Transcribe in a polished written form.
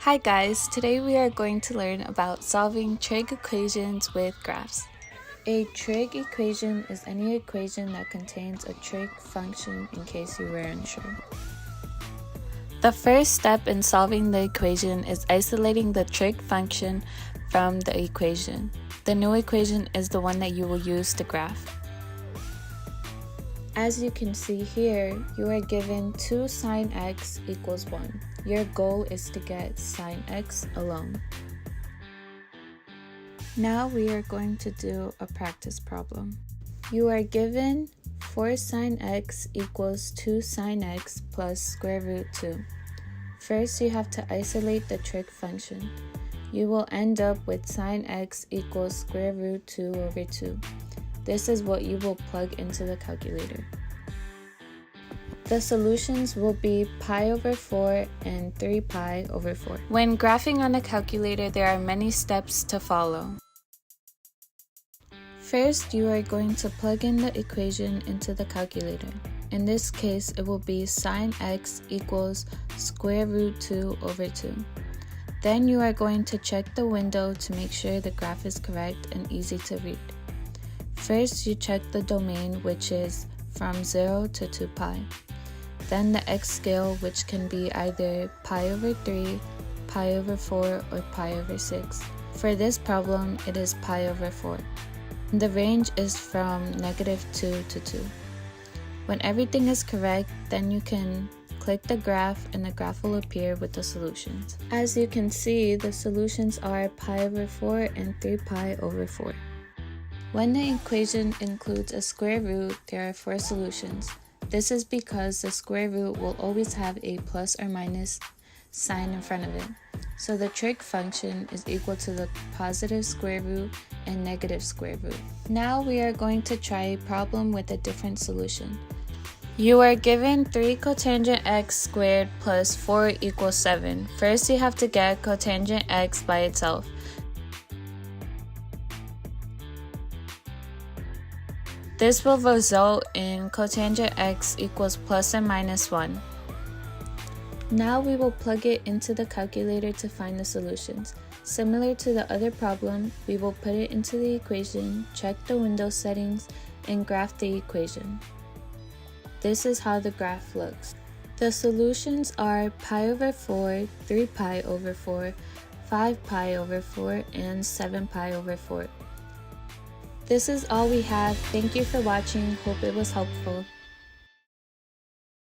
Hi guys, today we are going to learn about solving trig equations with graphs. A trig equation is any equation that contains a trig function in case you were unsure. The first step in solving the equation is isolating the trig function from the equation. The new equation is the one that you will use to graph. As you can see here, you are given 2 sine x equals 1. Your goal is to get sine x alone. Now we are going to do a practice problem. You are given 4 sine x equals 2 sine x plus square root 2. First, you have to isolate the trig function. You will end up with sine x equals square root 2 over 2. This is what you will plug into the calculator. The solutions will be pi over 4 and 3 pi over 4. When graphing on a calculator, there are many steps to follow. First, you are going to plug in the equation into the calculator. In this case, it will be sine x equals square root 2 over 2. Then you are going to check the window to make sure the graph is correct and easy to read. First, you check the domain, which is from 0 to 2 pi. Then the x scale, which can be either pi over 3, pi over 4, or pi over 6. For this problem, it is pi over 4. The range is from -2 to 2. When everything is correct, then you can click the graph and the graph will appear with the solutions. As you can see, the solutions are pi over 4 and 3 pi over 4. When the equation includes a square root, there are 4 solutions. This is because the square root will always have a plus or minus sign in front of it. So the trig function is equal to the positive square root and negative square root. Now we are going to try a problem with a different solution. You are given 3 cotangent x squared plus 4 equals 7. First, you have to get cotangent x by itself. This will result in cotangent x equals plus or minus 1. Now we will plug it into the calculator to find the solutions. Similar to the other problem, we will put it into the equation, check the window settings, and graph the equation. This is how the graph looks. The solutions are pi over 4, 3 pi over 4, 5 pi over 4, and 7 pi over 4. This is all we have. Thank you for watching. Hope it was helpful.